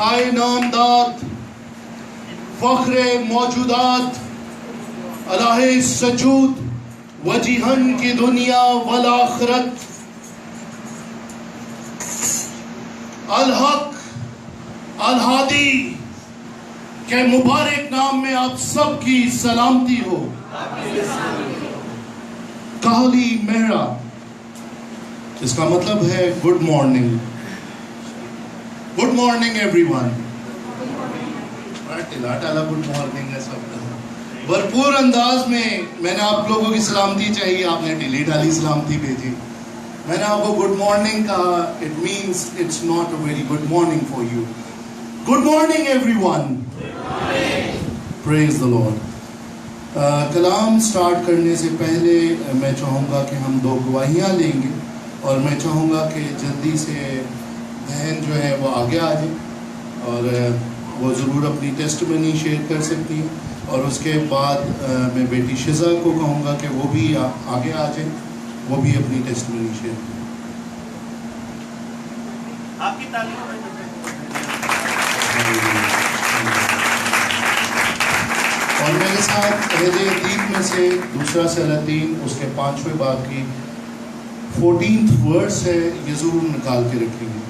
खाए नामदात फख्रे मौजूदात अलाहे सजूद वजीहन की दुनिया वल आखिरत अल हक अल हादी के मुबारक नाम में आप सबकी सलामती हो। काली मेहरा, इसका मतलब है good morning. Good morning everyone. Good morning है सब। भरपूर अंदाज में मैंने आप लोगों की सलामती चाहिए, आपने ढीली ढाली सलामती भेजी। मैंने आपको गुड मॉर्निंग कहा, it means it's not a very good morning for you. Good morning everyone. Praise the Lord. Kalam start करने से पहले मैं चाहूँगा कि हम 2 गवाहियाँ लेंगे और मैं चाहूँगा कि जल्दी से बहन जो है वो आगे आ जाए और वो ज़रूर अपनी टेस्टमनी शेयर कर सकती है। और उसके बाद मैं बेटी शिजा को कहूँगा कि वो भी आगे आ जाए, वो भी अपनी टेस्टमनी शेयर करें। आपकी तालीम और मेरे साथ अहले अतीक में से दूसरा सलातीन उसके 5वें बाब की 14th वर्स है, ये ज़रूर निकाल के रखेंगे।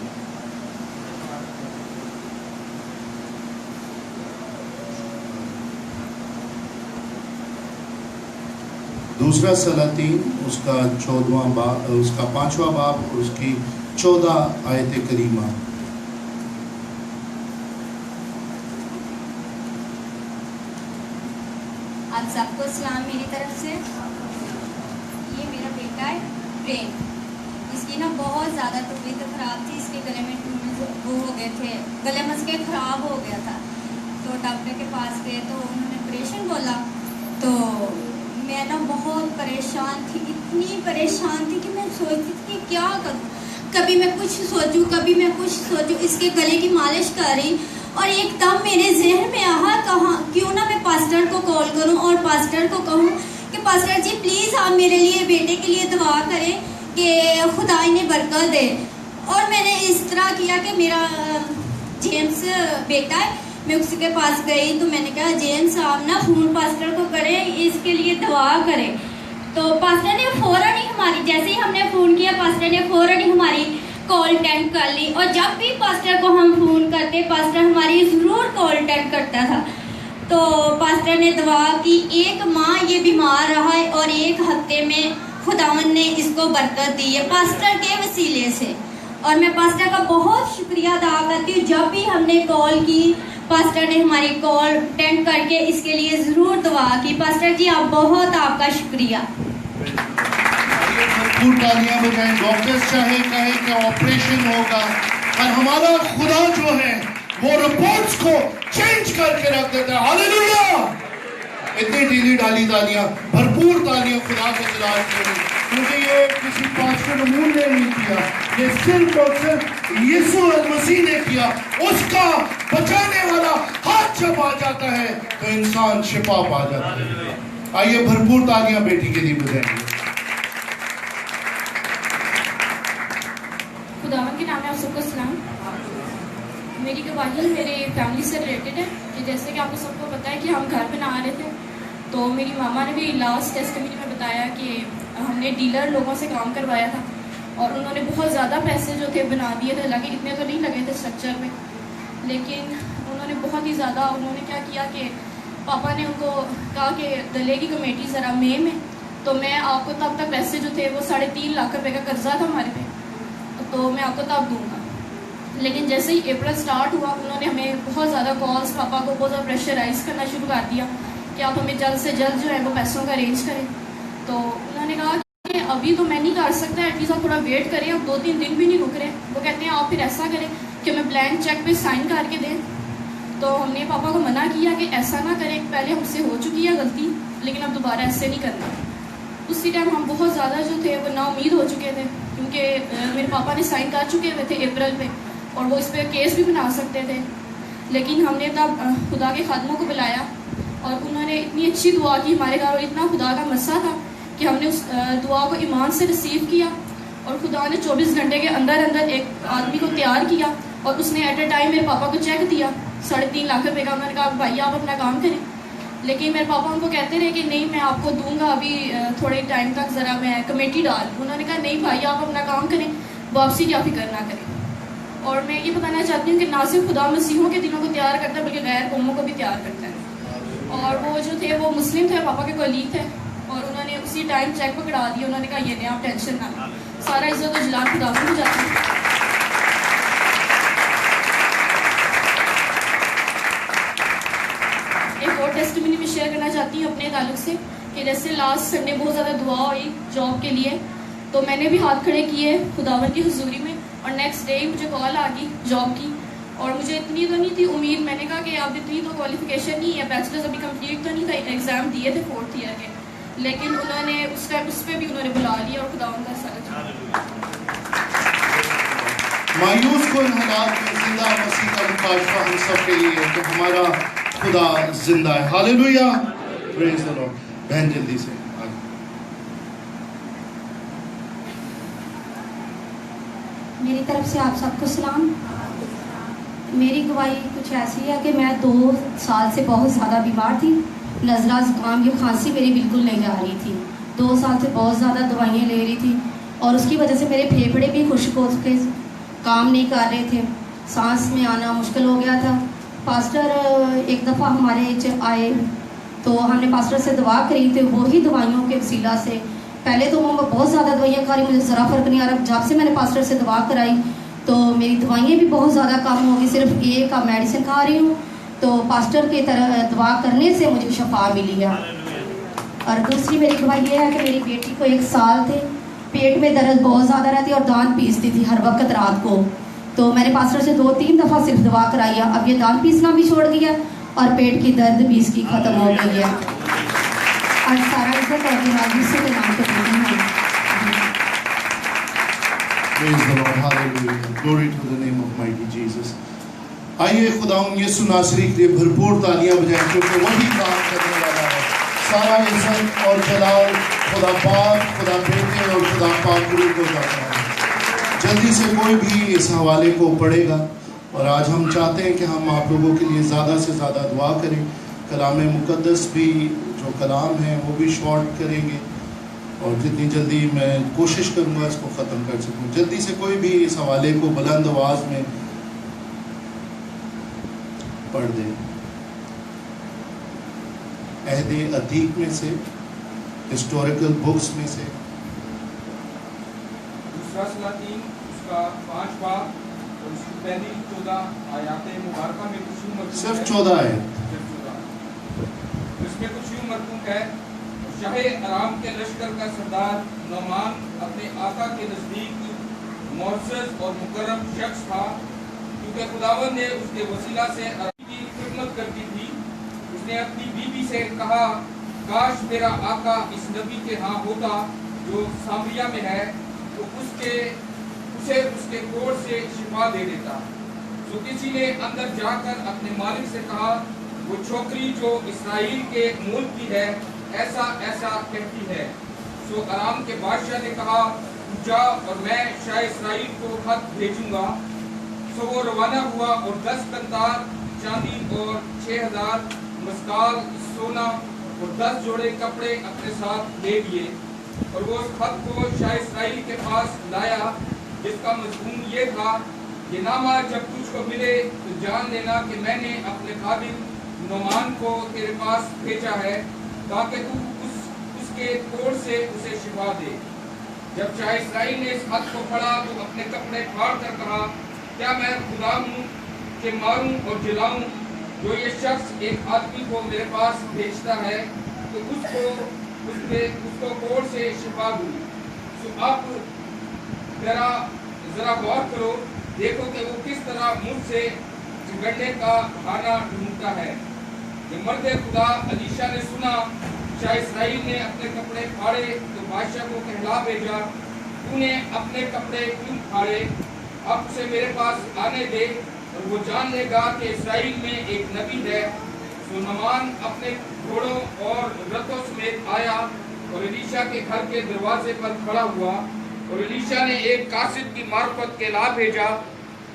दूसरा सलातीन उसका 14वां बाब, उसका 5वां बाब और उसकी 14 आयत करीमा। आप सबको सलाम मेरी तरफ से। ये मेरा बेटा है प्रेम, इसकी ना बहुत ज़्यादा तबीयत ख़राब थी, इसके गले में वो हो गए थे, गले मस्के ख़राब हो गया था। तो डॉक्टर के पास गए तो उन्होंने ऑपरेशन बोला। तो मैं ना बहुत परेशान थी, इतनी परेशान थी कि मैं सोचती थी कि क्या करूँ। कभी मैं कुछ सोचूं, कभी मैं कुछ सोचूं। इसके गले की मालिश कर रही और एकदम मेरे जहन में आया क्यों ना मैं पास्टर को कॉल करूं और पास्टर को कहूं कि पास्टर जी प्लीज़ आप मेरे लिए, बेटे के लिए दुआ करें कि खुदा इन्हें बरकत दे। और मैंने इस तरह किया कि मेरा जेम्स बेटा है, मैं उसके पास गई तो मैंने कहा जेम्स आप ना फ़ोन पास्टर को करें, इसके लिए दुआ करें। तो पास्टर ने फ़ौरन ही हमारी, जैसे ही हमने फ़ोन किया पास्टर ने फ़ौरन ही हमारी कॉल अटेंड कर ली। और जब भी पास्टर को हम फ़ोन करते पास्टर हमारी ज़रूर कॉल अटेंड करता था। तो पास्टर ने दुआ की, 1 माह ये बीमार रहा है और 1 हफ्ते में खुदावन ने इसको बरकत दी है पास्टर के वसीले से। और मैं पास्टर का बहुत शुक्रिया अदा करती हूँ। जब भी हमने कॉल की पास्टर ने हमारी कॉल अटेंड करके इसके लिए ज़रूर दुआ की। पास्टर जी आप बहुत, आपका शुक्रिया। भरपूर तालियां बजाएं। डॉक्टर्स चाहे कहें कि ऑपरेशन होगा, और हमारा खुदा जो है वो रिपोर्ट्स को चेंज करके रख देता है। हालेलुया। इतनी ढीली ढाली तालियां, भरपूर तालियां खुदा को दिला के, क्योंकि ये किसी पास्टर नमून ने नहीं किया, ये सिर्फ और सिर्फ यीशु मसीह ने किया। उसका बचाने वाला हाथ जब आ जाता है तो इंसान शिफा पा जाता है। आइए भरपूर तालियां बेटी के लिए बजाएंगे। खुदावन के नाम में आप सबको सलाम। मेरी गवाही मेरे फैमिली से रिलेटेड है कि जैसे कि आपको सबको पता है कि हम घर बना रहे थे, तो मेरी मामा ने भी लास्ट टेस्टमनी में बताया कि हमने डीलर लोगों से काम करवाया था और उन्होंने बहुत ज़्यादा पैसे जो थे बना दिए थे। हालांकि इतने तो नहीं लगे थे स्ट्रक्चर में, लेकिन उन्होंने बहुत ही ज़्यादा, उन्होंने क्या किया कि पापा ने उनको कहा कि दले की कमेटी ज़रा मई में, तो मैं आपको तब तक पैसे जो थे वो 3.5 लाख रुपए का कर्जा था हमारे पे, तो मैं आपको तब दूंगा। लेकिन जैसे ही अप्रैल स्टार्ट हुआ उन्होंने हमें बहुत ज़्यादा कॉल्स, पापा को बहुत ज़्यादा प्रेशराइज करना शुरू कर दिया कि आप हमें जल्द से जल्द जो है वो पैसों का अरेंज करें। तो उन्होंने कहा कि अभी तो मैं नहीं कर सकता, एटलीस्ट आप थोड़ा वेट करें, आप 2-3 दिन भी नहीं रुक रहे। वो कहते हैं आप फिर ऐसा करें कि हमें ब्लैंक चेक पे साइन करके दें। तो हमने पापा को मना किया कि ऐसा ना करें, पहले हमसे हो चुकी है गलती, लेकिन अब दोबारा ऐसे नहीं करना। उसी टाइम हम बहुत ज़्यादा जो थे वो नाउम्मीद हो चुके थे, क्योंकि मेरे पापा ने साइन कर चुके हुए थे अप्रैल पे और वो इस पर केस भी बना सकते थे। लेकिन हमने तब खुदा के खादमों को बुलाया और उन्होंने इतनी अच्छी दुआ की हमारे घर, और इतना खुदा का मस्सा था कि हमने उस दुआ को ईमान से रिसीव किया और खुदा ने 24 घंटे के अंदर अंदर एक आदमी को तैयार किया اور اس نے ایٹ اے ٹائم میرے پاپا کو چیک دیا 3.5 لاکھ روپے کا. انہوں نے کہا بھائی آپ اپنا کام کریں, لیکن میرے پاپا ان کو کہتے رہے کہ نہیں میں آپ کو دوں گا ابھی تھوڑے ٹائم تک, ذرا میں کمیٹی ڈال. انہوں نے کہا نہیں بھائی آپ اپنا کام کریں, واپسی کیا فکر نہ کریں. اور میں یہ بتانا چاہتی ہوں کہ نہ صرف خدا مسیحوں کے دلوں کو تیار کرتا ہے بلکہ غیر قوموں کو بھی تیار کرتا ہے. اور وہ جو تھے وہ مسلم تھے, پاپا کے کولیگ تھے, اور انہوں نے اسی ٹائم چیک پکڑا دیا. انہوں نے کہا یہ نہیں آپ ٹینشن نہ لیں, سارا عزت و جلال خدا کو ہو جاتا ہے. ایک اور ٹیسٹمنی میں شیئر کرنا چاہتی ہوں اپنے تعلق سے کہ جیسے لاسٹ سنڈے بہت زیادہ دعا ہوئی جاب کے لیے, تو میں نے بھی ہاتھ کھڑے کیے خداوند کی حضوری میں, اور نیکسٹ ڈے مجھے کال آ گئی جاب کی. اور مجھے اتنی تو نہیں تھی امید, میں نے کہا کہ اب اتنی تو کوالیفیکیشن نہیں ہے, بیچلرز ابھی کمپلیٹ تو نہیں تھا, ایگزام دیے تھے 4th ایئر کے, لیکن انہوں نے اس ٹائم اس پہ بھی انہوں نے بلا لیا اور خداوند کا ساتھ. مایوس کن حالات میں زندہ مسیح کا مکاشفہ ہم سب کے لیے ہے کہ ہمارا خدا زندہ ہے. ہاللیلویا, پریز دی لارڈ. بہن جلدی سے میری طرف سے آپ سب کو سلام. میری گواہی کچھ ایسی ہے کہ میں 2 سال سے بہت زیادہ بیمار تھی. نزلہ زکام یہ کھانسی میری بالکل نہیں جا رہی تھی. 2 سال سے بہت زیادہ دوائیاں لے رہی تھی, اور اس کی وجہ سے میرے پھیپھڑے بھی خشک ہو کے کام نہیں کر رہے تھے, سانس میں آنا مشکل ہو گیا تھا. پاسٹر ایک دفعہ ہمارے آئے تو ہم نے پاسٹر سے دعا کری تھی, وہی دوائیوں کے وسیلہ سے. پہلے تو میں بہت زیادہ دوائیاں کھا رہی, مجھے ذرا فرق نہیں آ رہا. جب سے میں نے پاسٹر سے دعا کرائی تو میری دوائیاں بھی بہت زیادہ کم ہو گئی, صرف ایک کا میڈیسن کھا رہی ہوں. تو پاسٹر کی طرح دعا کرنے سے مجھے شفا ملی ہے. اور دوسری میری گواہی یہ ہے کہ میری بیٹی کو 1 سال تھے, پیٹ میں درد بہت زیادہ رہتی اور دانت پیستی تھی ہر وقت رات کو. تو میں نے پاسٹر سے 2-3 دفعہ صرف دعا کرائی ہے, اب یہ دانت پیسنا بھی چھوڑ دیا اور پیٹ کی درد بھی اس کی ختم ہو گئی ہے. اور سارا عزت اور جلال سے کے نام پہ پڑھتی ہوں. Praise the Lord, hallelujah, glory to the name of mighty Jesus. آئیے خداوند یسوع ناصری کے لیے بھرپور تالیاں بجائیں کیونکہ وہی کام کرنے والا ہے. سارا عزت اور جلال خدا پاک, خدا بیٹے اور خدا پاک روح کو جاتا ہے. جلدی سے کوئی بھی اس حوالے کو پڑھے گا, اور آج ہم چاہتے ہیں کہ ہم آپ لوگوں کے لیے زیادہ سے زیادہ دعا کریں. کلام مقدس بھی جو کلام ہے وہ بھی شارٹ کریں گے, اور جتنی جلدی میں کوشش کروں گا اس کو ختم کر سکوں. جلدی سے کوئی بھی اس حوالے کو بلند آواز میں پڑھ دیں. عہد عتیق میں سے, ہسٹوریکل بکس میں سے, دوسرا سلاطین اس کا 5 باب اور اس کی پہلی 14 آیات مبارکہ میں کچھ یوں مرکوب ہے. صرف 14 ہے. اس میں کچھ یوں مرکوب ہے: شاہ ارام کے لشکر کا سردار نعمان اپنے آقا کے نزدیک معزز اور مکرم شخص تھا, کیونکہ خداوند نے اس کے وسیلہ سے ارام کی خدمت کرتی تھی. اس نے اپنی بیوی سے کہا, کاش میرا آقا اس نبی کے ہاں ہوتا جو سامریہ میں ہے, تو اسے اس کے کوڑ سے شفا دے دیتا. تو کسی نے اندر جا کر اپنے مالک سے کہا, وہ چھوکری جو اسرائیل کے ملک کی ہے ایسا ایسا کہتی ہے. سو ارام کے بادشاہ نے کہا, جا اور میں شاہ اسرائیل کو خط بھیجوں گا. سو وہ روانہ ہوا اور 10 قنطار چاندی اور 6000 مسکال سونا اور 10 جوڑے کپڑے اپنے ساتھ لے لیے. اور وہ اس خط کو شاہ اسرائیل کے پاس لایا, جس کا مضمون یہ تھا, یہ نامہ جب تجھ کو ملے تو جان لینا کہ میں نے اپنے خادم نعمان کو تیرے پاس بھیجا ہے, تاکہ تو اس کے کوڑ سے اسے شفا دے. جب شاہ اسرائیل نے اس خط کو پڑھا تو اپنے کپڑے پھاڑ کر کہا, کیا میں خدا ہوں کہ ماروں اور جلاؤں؟ جو یہ شخص ایک آدمی کو میرے پاس بھیجتا ہے تو اس کو کوڑ سے شفا دوں. سو آپ ذرا غور کرو, دیکھو کہ وہ کس طرح مجھ سے جھگڑنے کا بہانہ ڈھونڈتا ہے. یہ مرد خدا الیشا نے سنا. شاہ اسرائیل نے اپنے کپڑے پھاڑے تو بادشاہ کو کہلا بھیجا, تو نے اپنے کپڑے کیوں پھاڑے؟ اب اسے میرے پاس آنے دے اور وہ جان لے گا کہ اسرائیل میں ایک نبی ہے. سو نعمان اپنے گھوڑوں اور رتھوں سمیت آیا اور الیشا کے گھر کے دروازے پر کھڑا ہوا. اور الیشا نے ایک قاصد کی معرفت کے لا بھیجا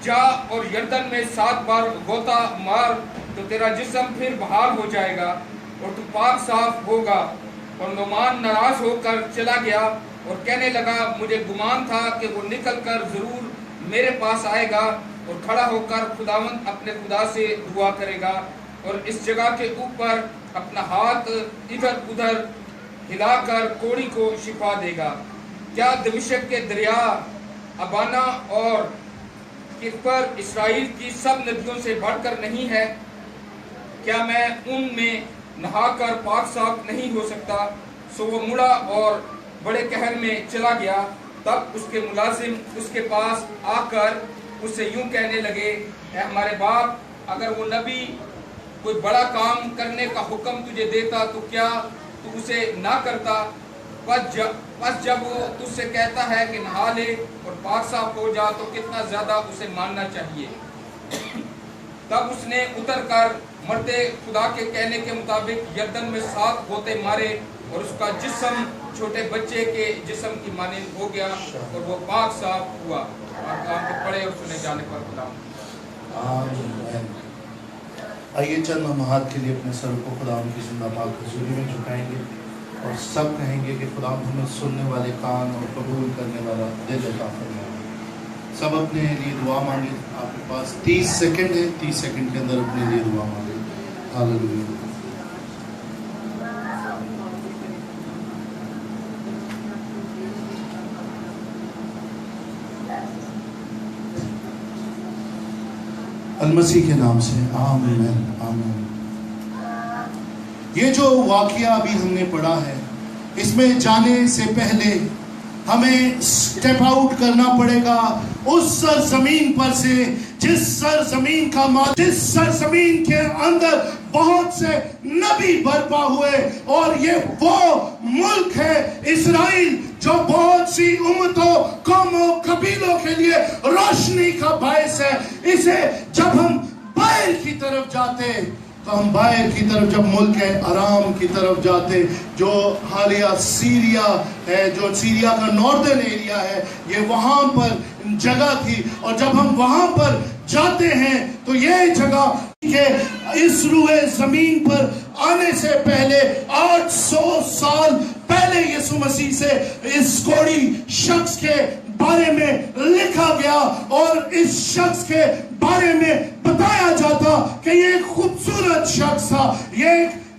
जा और यर्दन में 7 बार गोता मार तो तेरा जिस्म फिर बहाल हो जाएगा और तू पाक साफ होगा। और नुमान नाराज होकर चला गया और कहने लगा, मुझे गुमान था कि वो निकल कर जरूर मेरे पास आएगा और खड़ा होकर खुदावंद अपने खुदा से दुआ करेगा और इस जगह के ऊपर अपना हाथ इधर उधर हिलाकर कोड़ी को शिफा देगा। क्या दमिश्क के दरिया अबाना और किफर इसराइल की सब नदियों से बढ़कर नहीं है? क्या मैं उनमें नहाकर पाक साफ नहीं हो सकता? सो वो मुड़ा और बड़े कहर में चला गया। तब उसके मुलाजिम उसके पास आकर उससे यूं कहने लगे, ऐ हमारे बाप, अगर वो नबी कोई बड़ा काम करने का हुक्म तुझे देता तो क्या तू उसे ना करता? बस जब वो तुझसे कहता है कि नहा ले और पाक साफ हो जा तो कितना ज्यादा उसे मानना चाहिए। तब उसने उतर कर मरते खुदा के कहने के मुताबिक यर्दन में 7 गोते मारे और उसका जिस्म छोटे बच्चे के जिस्म की मानिंद हो गया और वो पाक साफ हुआ। और काम को पढ़े और सुने जाने पर खुदा। आमीन। आइए चंद हम हाथ के लिए अपने सर को खुदा की जिंदा पाक हुजूरी में झुकाएंगे और सब कहेंगे कि खुदा हमें सुनने वाले कान और कबूल करने वाला दिल अता फरमाए। सब अपने लिए दुआ मांगे। आपके पास 30 सेकंड है, 30 सेकंड के अंदर अपने लिए दुआ मांगे। हालेलुया। अलमसीह के नाम से आमीन आमीन। ये जो वाकया अभी हमने पढ़ा है, इसमें जाने से पहले हमें स्टेप आउट करना पड़ेगा उस सरजमीन पर से जिस सरजमीन के अंदर बहुत से नबी बर्पा हुए। और ये वो मुल्क है इस्राइल जो बहुत सी उम्मतों, कौमों, कबीलों के लिए रोशनी का बायस है। इसे जब हम बाहर की तरफ जाते तो हम बाहर की तरफ, जब मुल्क है आराम की तरफ जाते, जो हालिया सीरिया है, जो सीरिया का नॉर्दर्न एरिया है, ये वहां पर जगह थी। और जब हम वहां पर जाते हैं तो ये जगह के इस रुए जमीन पर आने से पहले 800 साल पहले यीशु मसीह से इस कोढ़ी शख्स के बारे में लिखा गया और इस शख्स के बारे में बताया जाता कि ये एक खूबसूरत शख्स था, ये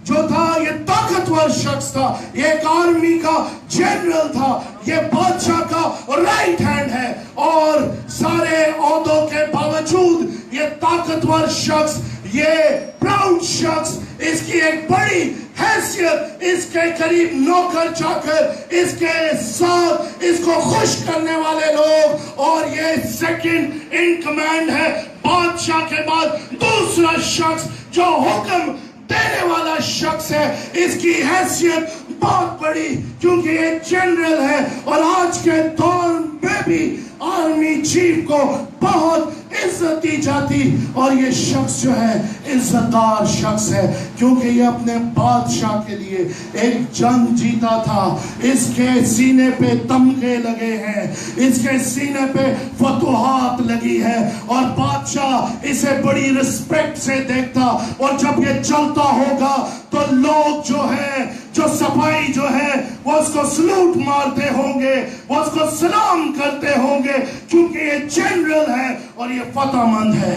जो था ये ताकतवर शख्स था, ये एक आर्मी का जनरल था, ये बादशाह का राइट हैंड है। और सारे ओहदों के बावजूद ये ताकतवर शख्स, ये प्राउड शख्स, इसकी एक बड़ी हैसियत, इसके करीब नौकर चाकर, इसके साथ इसको खुश करने वाले लोग, और ये सेकंड इन कमांड है। बादशाह के बाद दूसरा शख्स जो हुक्म देने वाला शख्स है, इसकी हैसियत बहुत बड़ी, क्योंकि ये जनरल है। और आज के दौर में भी आर्मी चीफ को बहुत इज्जत दी जाती, और ये शख्स जो है इज्जतदार शख्स है, क्योंकि ये अपने बादशाह के लिए एक जंग जीता था। इसके सीने पे तमगे लगे हैं, इसके सीने पे फतुहात लगी है, और बादशाह इसे बड़ी रिस्पेक्ट से देखता। और जब ये चलता होगा तो लोग जो है, जो सफाई जो है, वो उसको सलूट मारते होंगे, वो उसको सलाम करते होंगे, क्योंकि ये जनरल है और ये फतहमंद है।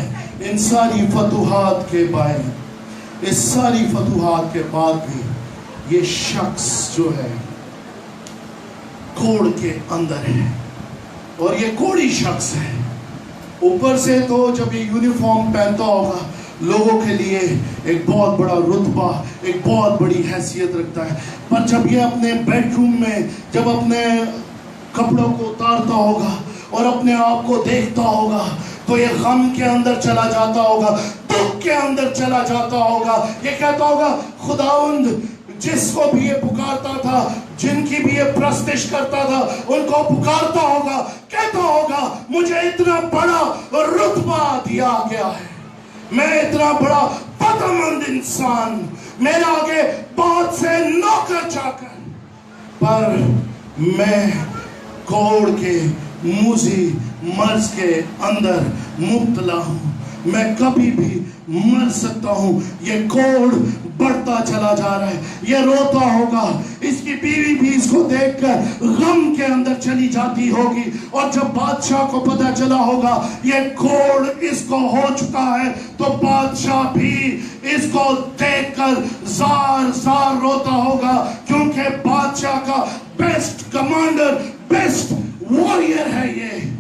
इन सारी फतुहात के बाद, इस सारी फतुहात के बाद भी ये शख्स जो है कोढ़ के अंदर है, और ये कोढ़ी शख्स है। ऊपर से तो जब ये यूनिफॉर्म पहनता होगा, लोगों के लिए एक बहुत बड़ा रुतबा, एक बहुत बड़ी हैसियत रखता है, पर जब ये अपने बेडरूम में, जब अपने कपड़ों को उतारता होगा और अपने आप को देखता होगा, तो ये गम के अंदर चला जाता होगा, दुख के अंदर चला जाता होगा। ये कहता होगा, खुदावंद जिसको भी ये पुकारता था, जिनकी भी ये प्रस्तिश करता था, उनको पुकारता होगा, कहता होगा, मुझे इतना बड़ा रुतबा दिया गया है, मैं इतना बड़ा फतहमंद इंसान, मेरे आगे बहुत से नौकर चाकर, पर मैं कोढ़ के मुझे मर्ज के अंदर मुब्तला हूँ, मैं कभी भी मर सकता हूँ। ये कोढ़ बढ़ता चला जा रहा है, ये रोता होगा, इसकी बीवी भी इसको देखकर गम के अंदर चली जाती होगी। और जब बादशाह को पता चला होगा ये कोढ़ इसको हो चुका है, तो बादशाह भी इसको देखकर जार जार रोता होगा, क्योंकि बादशाह का बेस्ट कमांडर, बेस्ट वॉरियर है ये।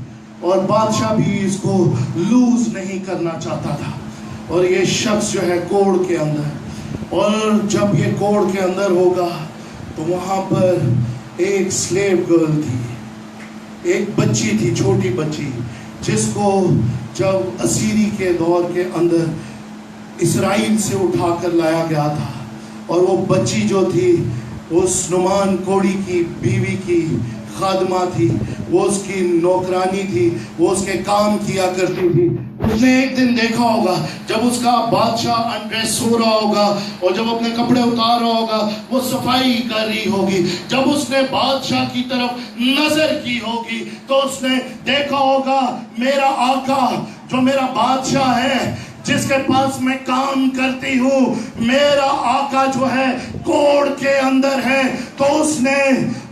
और बादशाह भी इसको लूज नहीं करना चाहता था। और ये शख्स जो है कोढ़ के अंदर, और जब ये कोढ़ के अंदर होगा तो वहां पर एक स्लेव गर्ल थी, एक बच्ची थी, छोटी बच्ची, जिसको जब असीरी के दौर के अंदर इस्राइल से उठाकर लाया गया था। और वो बच्ची जो थी उस नुमान कोढ़ी की बीवी की खादमा थी, वो उसकी नौकरानी थी, वो उसके काम किया करती थी। उसने एक दिन देखा होगा जब उसका बादशाह अनड्रेस हो रहा होगा और जब अपने कपड़े उतार रहा होगा, वो सफाई कर रही होगी। जब उसने बादशाह की तरफ नजर की होगी तो उसने देखा होगा मेरा आका जो मेरा बादशाह है, जिसके पास मैं काम करती हूँ, मेरा आका जो है कोढ़ के अंदर है। तो उसने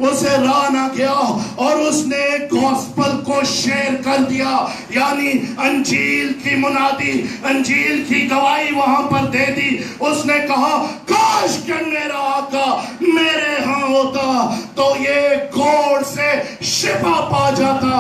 उसे राह ना किया और उसने गॉस्पल को शेयर कर दिया, यानी अंजील की मुनादी, अंजील की गवाही वहां पर दे दी। उसने कहा काश कि मेरा आका मेरे यहाँ होता तो ये कोढ़ से शिफा पा जाता।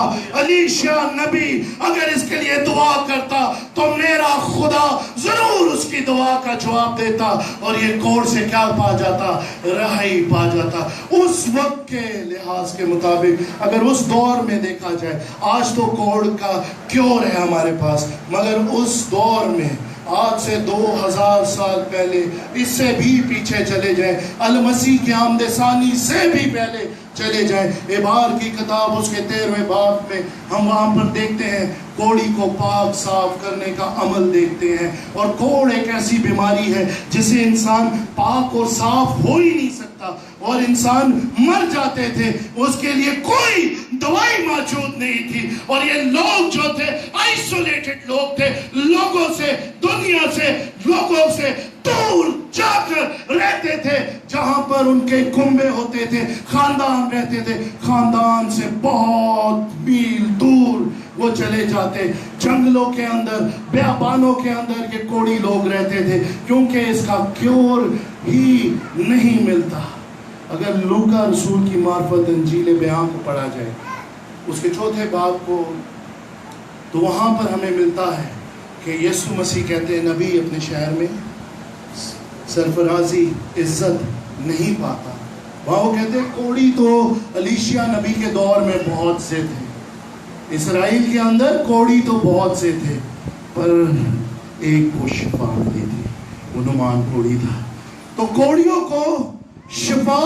एलीशा नबी अगर इसके लिए दुआ करता तो मेरा खुदा जरूर उसकी दुआ का जवाब देता और ये कोढ़ से क्या पा जाता, रहाई पा जाता। उस वक्त के लिहाज के मुताबिक अगर उस दौर में देखा जाए, आज तो कोढ़ का क्योर है हमारे पास, मगर उस दौर में आज से 2000 साल पहले, इससे भी पीछे चले जाए, अल मसीह के आमद सानी से भी पहले चले जाए, इबार की किताब उसके 13वें बाब में हम वहां पर देखते हैं कोढ़ी को पाक साफ करने का अमल देखते हैं। और कोढ़ एक ऐसी बीमारी है जिसे इंसान पाक और साफ हो ही नहीं सकता, और इंसान मर जाते थे, उसके लिए कोई दवाई मौजूद नहीं थी। और ये लोग जो थे आइसोलेटेड लोग थे, लोगों से, दुनिया से, लोगों से दूर जाकर रहते थे, जहां पर उनके कुंबे होते थे, खानदान रहते थे, खानदान से बहुत मील दूर वो चले जाते, जंगलों के अंदर, बियाबानों के अंदर ये कोढ़ी लोग रहते थे, क्योंकि इसका क्योर ही नहीं मिलता। अगर लूका रसूल की मार्फत अंजील बयान को पढ़ा जाए उसके 4थे बाब को, तो वहां पर हमें मिलता है कि यीशु मसीह कहते हैं नबी अपने शहर में सरफराजी इज्जत नहीं पाता। वहां वो कहते हैं कोढ़ी तो एलीशा नबी के दौर में बहुत से थे, इसराइल के अंदर कोढ़ी तो बहुत से थे, पर एक को शिफा मिली थी, वो नुमान कोढ़ी था। तो कोढ़ियों को शिफा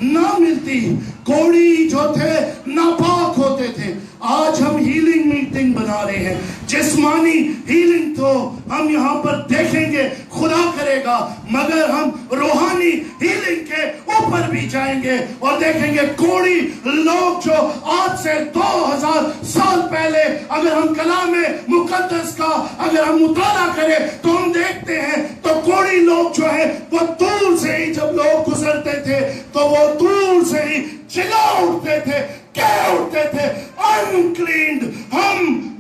ना मिलती, कोढ़ी जो थे नापाक होते थे। आज हम हीलिंग मीटिंग बना रहे हैं, जिस्मानी हीलिंग तो हम यहाँ पर देखेंगे, खुदा करेगा, मगर हम रूहानी हीलिंग के ऊपर भी जाएंगे और देखेंगे कोढ़ी लोग जो आज से 2000 साल पहले अगर हम कलाम मुकद्दस का अगर हम मुताला करें तो हम देखते हैं तो कोढ़ी लोग जो है वो दूर से ही जब लोग गुजरते थे तो वो दूर से ही चिल्ला उठते थे, कह उठते थे अनक्लीन, हम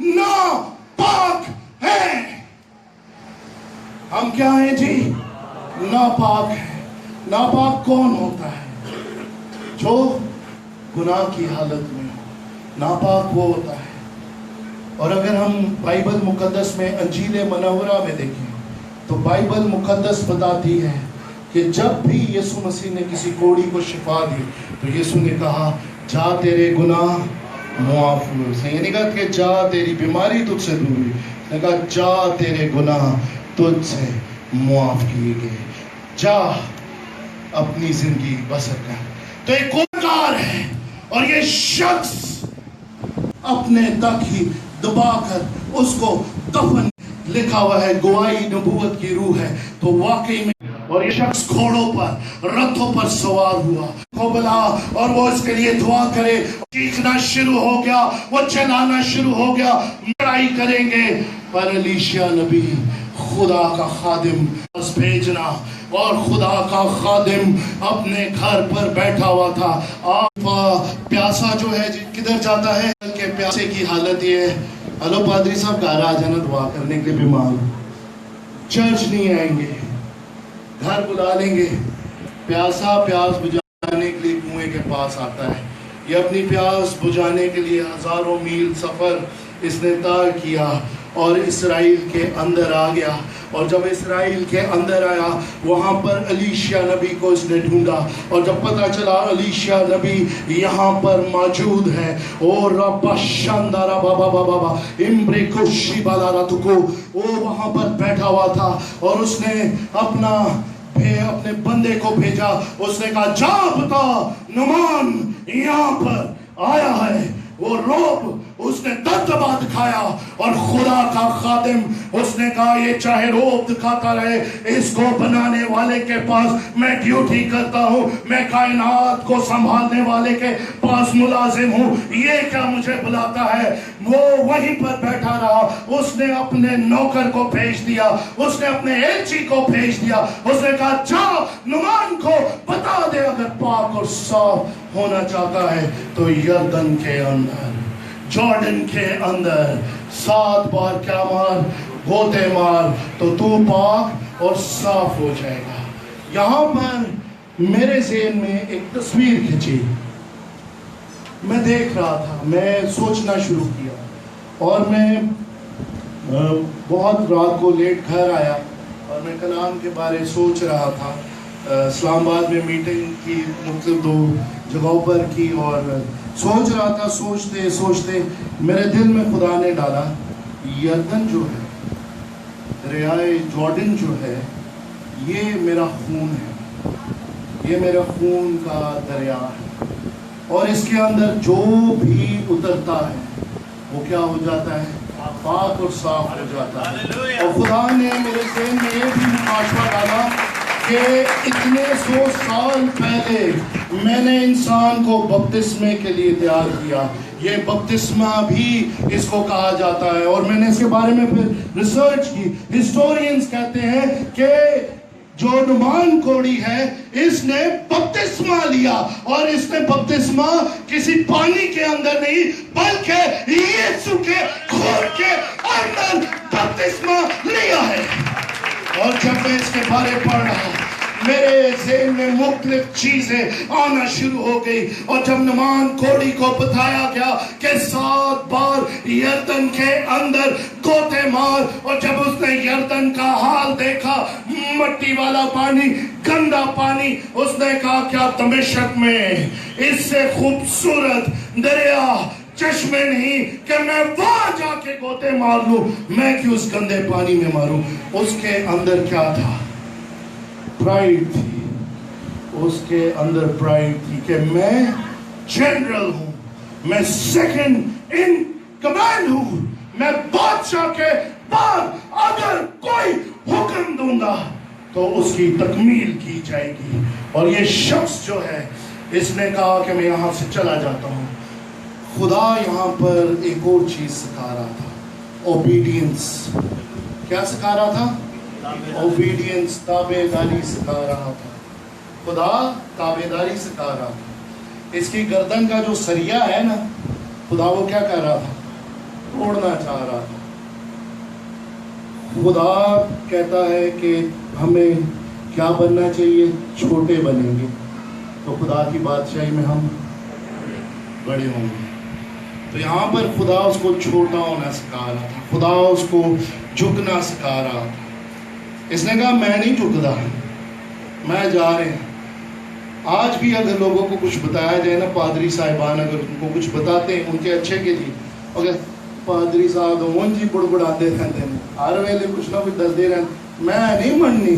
नापाक हैं। हम क्या हैं जी? नापाक है। नापाक कौन होता है? जो गुनाह की हालत में हो, नापाक वो होता है। और अगर हम बाइबल मुकद्दस में अंजील मनव्वरा में देखें तो बाइबल मुकद्दस बताती है कि जब भी यीशु मसीह ने किसी कोढ़ी को शिफा दी तो यीशु ने कहा जा तेरे गुनाह मुआफ हुए। सही नहीं कहा कि जा तेरी बीमारी तुझसे दूर हुई, ने कहा जा तेरे गुनाह तुझसे मुआफ किए गए, जा अपनी जिंदगी बसर कर। तो एक गुनहगार है और ये शख्स अपने तक ही दबाकर उसको दफन, लिखा हुआ है गवाही नबूवत की रूह है, तो वाकई में اور یہ شخص گھوڑوں پر رتھوں پر سوار ہوا کو بلا اور وہ اس کے لیے دعا کرے. چیخنا شروع ہو گیا, وہ چلانا شروع ہو گیا, لڑائی کریں گے. پر الیشیا نبی خدا کا خادم بھیجنا, اور خدا کا خادم اپنے گھر پر بیٹھا ہوا تھا. آپ پیاسا جو ہے کدھر جاتا ہے کہ پیاسے کی حالت یہ ہے, ہلو پادری صاحب گھر آ جانا دعا کرنے کے لیے, بیمار چرچ نہیں آئیں گے, گھر بلا لیں گے. پیاسا پیاس بجھانے کے لیے کنویں کے پاس آتا ہے. یہ اپنی پیاس بجھانے کے لیے ہزاروں میل سفر اس نے طے کیا اور اسرائیل کے اندر آ گیا. اور جب اسرائیل کے اندر آیا وہاں پر الیشیا نبی کو اس نے ڈھونڈا, اور جب پتا چلا الیشیا نبی یہاں پر موجود ہے, او رب شاندارا بابا بابا بابا امبری کوشی بالا راتکو, وہ وہاں پر بیٹھا ہوا تھا. اور اس نے اپنے بندے کو بھیجا. اس نے کہا جا بتا نعمان یہاں پر آیا ہے. وہ روب اس نے دبدبا دکھایا, اور خدا کا خادم اس نے کہا یہ چاہے روب دکھاتا رہے, اس کو بنانے والے کے پاس میں ڈیوٹی کرتا ہوں, میں کائنات کو سنبھالنے والے کے پاس ملازم ہوں, یہ کیا مجھے بلاتا ہے. وہ وہیں پر بیٹھا رہا. اس نے اپنے نوکر کو بھیج دیا, اس نے اپنے ایلچی کو بھیج دیا. اس نے کہا جا نعمان کو بتا دے اگر پاک اور صاف ہونا چاہتا ہے تو یردن کے اندر, جارڈن کے اندر 7 بار کیا مار, گوتے مار, تو پاک اور صاف ہو جائے گا. یہاں پر میرے ذہن میں ایک تصویر کھینچی, میں دیکھ رہا تھا, میں سوچنا شروع کیا, اور میں بہت رات کو لیٹ گھر آیا اور میں کلام کے بارے سوچ رہا تھا. اسلام آباد میں میٹنگ کی مختلف 2 جگہوں پر کی, اور سوچ رہا تھا. سوچتے سوچتے میرے دل میں خدا نے ڈالا یردن جو ہے, دریائے جارڈن جو ہے, یہ میرا خون ہے, یہ میرا خون کا دریا ہے, اور اس کے اندر جو بھی اترتا ہے وہ کیا ہو جاتا ہے, پاک اور صاف ہو جاتا ہے. اور خدا نے میرے ذہن میں یہ بھی مشورہ ڈالا کہ اتنے 100 سال پہلے میں نے انسان کو بپتسمے کے لیے تیار کیا. یہ بپتسمہ بھی اس کو کہا جاتا ہے, اور میں نے اس کے بارے میں پھر ریسرچ کی. ہسٹورینز کہتے ہیں کہ جو نعمان کوڑی ہے اس نے بپتسمہ لیا, اور اس نے بپتسمہ کسی پانی کے اندر نہیں بلکہ یسوع کے خون کے اندر بپتسمہ لیا ہے. اور جب میں اس کے بارے پڑھ رہا میرے ذہن میں مختلف چیزیں آنا شروع ہو گئی. اور جب نعمان کوڑی کو بتایا گیا کہ 7 بار یردن کے اندر گوتے مار, اور جب اس نے یردن کا حال دیکھا, مٹی والا پانی, گندا پانی, اس نے کہا کیا دمشق میں اس سے خوبصورت دریا چشمے نہیں کہ میں وہاں جا کے گوتے مار لوں, میں کیوں اس گندے پانی میں ماروں. اس کے اندر کیا تھا, پرائیڈ تھی. اس کے اندر پرائیڈ تھی کہ میں جنرل ہوں, میں سیکنڈ ان کمانڈ ہوں, میں بادشاہ کے بعد اگر کوئی حکم دوں گا تو اس کی تکمیل کی جائے گی. اور یہ شخص جو ہے اس نے کہا کہ میں یہاں سے چلا جاتا ہوں. خدا یہاں پر ایک اور چیز سکھا رہا تھا, اوبیڈینس. کیا سکھا رہا تھا, اوبیڈینس, تابع داری سکھا رہا تھا. خدا تابع داری سکھا رہا تھا. اس کی گردن کا جو سریا ہے نا, خدا وہ کیا کر رہا تھا, توڑنا چاہ رہا تھا. خدا کہتا ہے کہ ہمیں کیا بننا چاہیے, چھوٹے بنیں گے تو خدا کی بادشاہی میں ہم بڑے ہوں گے. تو یہاں پر خدا اس کو چھوٹا ہونا سکھا رہا تھا, خدا اس کو جھکنا سکھا رہا تھا. اس نے کہا میں نہیں جھکتا, میں جا رہے ہیں. آج بھی اگر لوگوں کو کچھ بتایا جائے نا, پادری صاحبان اگر ان کو کچھ بتاتے ہیں ان کے اچھے کے لیے, اگر پادری صاحب اون جی بڑبڑاتے رہتے ہیں, ہر ویلے کچھ نہ کچھ دستے رہتے, میں نہیں مننی,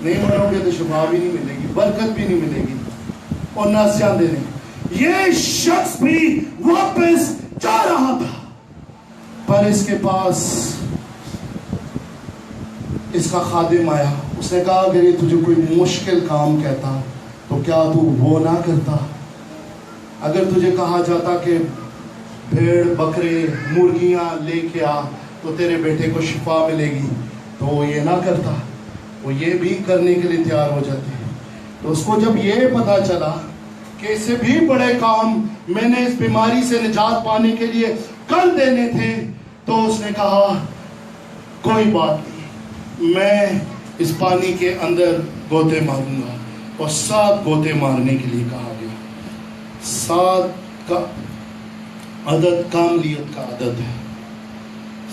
نہیں منو گے تو شفا بھی نہیں ملے گی, برکت بھی نہیں ملے گی, اور نس جاندے نہیں. یہ شخص بھی واپس جا رہا تھا, پر اس کے پاس اس کا خادم آیا. उसने कहा अगर ये तुझे कोई मुश्किल काम कहता तो क्या तू वो ना करता? अगर तुझे कहा जाता कि भेड़ बकरे मुर्गियां लेके आ तो तेरे बेटे को शिफा मिलेगी, तो वो ये ना करता, वो ये भी करने के लिए तैयार हो जाते। तो उसको जब ये पता चला कि इससे भी बड़े काम मैंने इस बीमारी से निजात पाने के लिए कर देने थे, तो उसने कहा कोई बात नहीं, मैं इस पानी के अंदर गोते मारूंगा। और 7 गोते मारने के लिए कहा गया। 7 का अदद कामलियत का अदद है,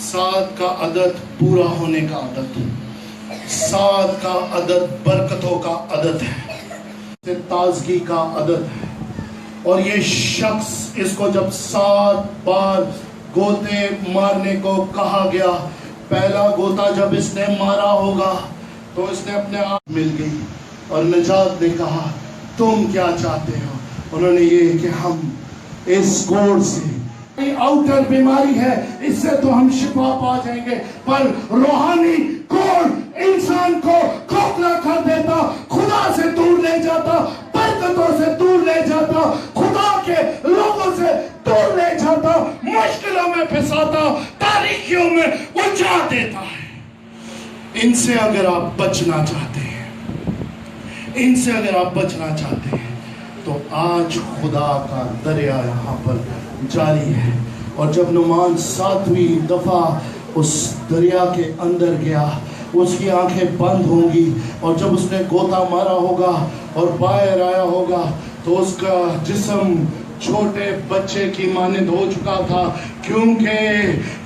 7 का अदद पूरा होने का अदद है, 7 का अदद बरकतों का अदद है, ताजगी का अदद है। और ये शख्स, इसको जब 7 बार गोते मारने को कहा गया, पहला गोता जब इसने मारा होगा तो इसने अपने आप मिल गई। और निजात ने कहा तुम क्या चाहते हो? उन्होंने ये कि हम इस कोड से, आउटर बीमारी है इससे तो हम शिफा पा जाएंगे, पर रूहानी कोड इंसान को खोखला कर देता, खुदा से दूर ले जाता, बरकतों से दूर ले जाता, खुदा के लोगों से दूर ले जाता, मुश्किलों में फंसाता, तारीखियों में उलझा देता है। इनसे अगर आप बचना चाहते हैं, इनसे अगर आप बचना चाहते हैं, तो आज खुदा का दरिया यहाँ पर जारी है। और जब नुमान 7वीं दफा उस दरिया के अंदर गया, उसकी आंखें बंद होंगी, और जब उसने गोता मारा होगा और बाहर आया होगा तो उसका जिस्म छोटे बच्चे की मानिंद हो चुका था, क्योंकि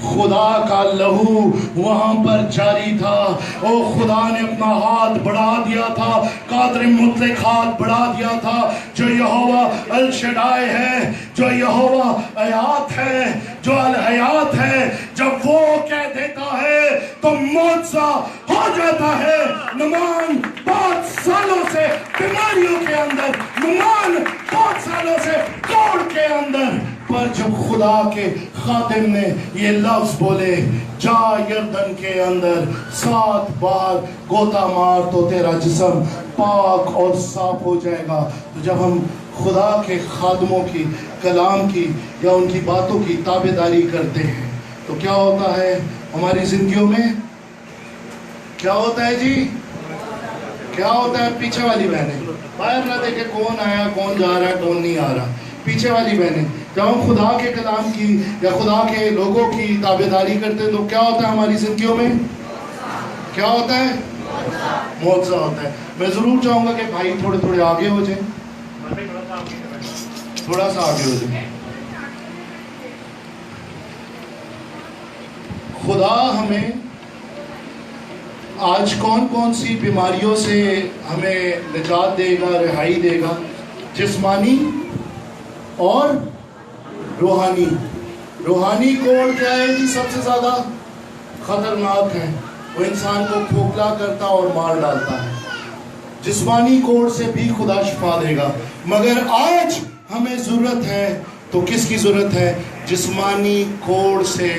खुदा का लहू वहां पर जारी था। और खुदा ने अपना हाथ बढ़ा दिया था, कादर मुतलक हाथ बढ़ा दिया था, जो यहोवा अल शडाई है, जो यहोवा हयात है, जो अल हयात है। जब वो कह देता है तो मौजज़ा हो जाता है। नुमान 5 सालों से बीमारियों के अंदर, नुमान 5 सालों से कोड़ के अंदर, पर जब खुदा के खादिम ने ये लफ्ज बोले, जा यर्दन के अंदर 7 बार गोता मार तो तेरा जिस्म पाक और साफ हो जाएगा। तो जब हम खुदा के खादमों की कलाम की या उनकी बातों की ताबेदारी करते हैं तो क्या होता है हमारी जिंदगियों में? क्या होता है जी? क्या होता है? पीछे वाली बहनें बाहर ना देखे कौन आया, कौन जा रहा है, कौन नहीं आ रहा। पीछे वाली बहनें, जब हम खुदा के कलाम की या खुदा के लोगों की ताबेदारी करते हैं तो क्या होता है हमारी जिंदगियों में? क्या होता है? मुआवजा होता है। मैं जरूर चाहूंगा कि भाई थोड़े थोड़े आगे हो जाए, थोड़ा सा आगे हो जाए। खुदा हमें आज कौन कौन सी बीमारियों से हमें निजात देगा, रिहाई देगा? जिस्मानी और रूहानी। रूहानी कोड़ क्या है जी? सबसे ज्यादा खतरनाक है, वो इंसान को खोखला करता और मार डालता है। जिस्मानी कोड़ से भी खुदा शिफा देगा, मगर आज हमें जरूरत है तो किसकी जरूरत है? जिस्मानी कोड़ से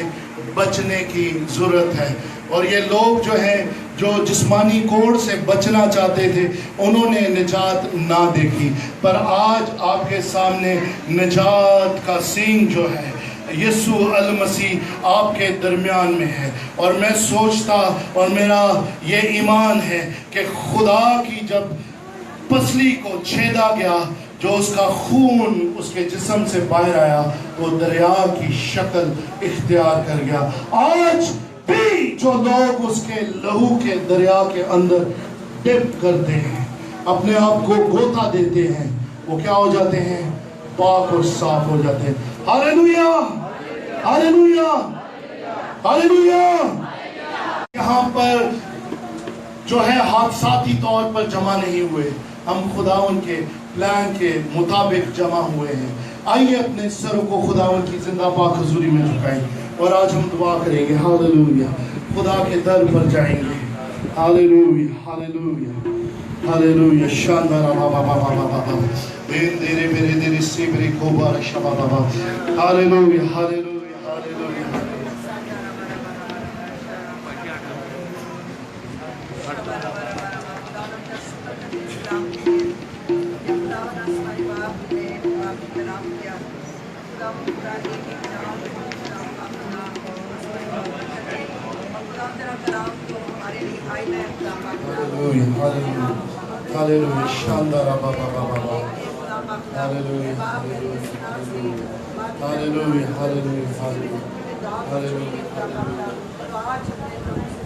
बचने की जरूरत है। और ये लोग जो है, जो जिस्मानी कोड़ से बचना चाहते थे, उन्होंने निजात ना देखी, पर आज आपके सामने निजात का सींग जो है यीशु अल मसीह आपके दरमियान में है। और मैं सोचता और मेरा ये ईमान है कि खुदा की जब पसली को छेदा गया, जो उसका खून उसके जिस्म से बाहर आया, वो दरिया की शक्ल इख्तियार कर गया। आज भी जो लोग उसके लहू के दरिया के अंदर डिप करते हैं, अपने आप को गोता देते हैं, वो क्या हो जाते हैं? पाक और साफ हो जाते हैं। Hallelujah, hallelujah, hallelujah. यहाँ पर जो है हादसाती तौर पर जमा नहीं हुए, हम खुदा उनके प्लान के मुताबिक जमा हुए हैं। आइए अपने सरों को खुदा उनकी जिंदा पाक हुजूरी में झुकाएं और आज हम दुआ करेंगे। हालेलुया, खुदा के दर पर जाएंगे। Hallelujah, hallelujah, hallelujah. शानदार बाबा बाबा बाबा बेन तेरे मेरे तेरे से मेरे को बार शबा बाबा। Hallelujah, hallelujah, hallelujah. कलाम किए, जब खुदावन ने हमारे बाप ने कलाम किया, खुदावन का एक नाम अपना खुदा तेरा कलाम जो हमारे लिए आईना है, खुदा पाक Hallelujah, hallelujah, hallelujah. Shandara Baba Baba. Hallelujah, hallelujah, hallelujah, hallelujah, hallelujah, hallelujah, hallelujah.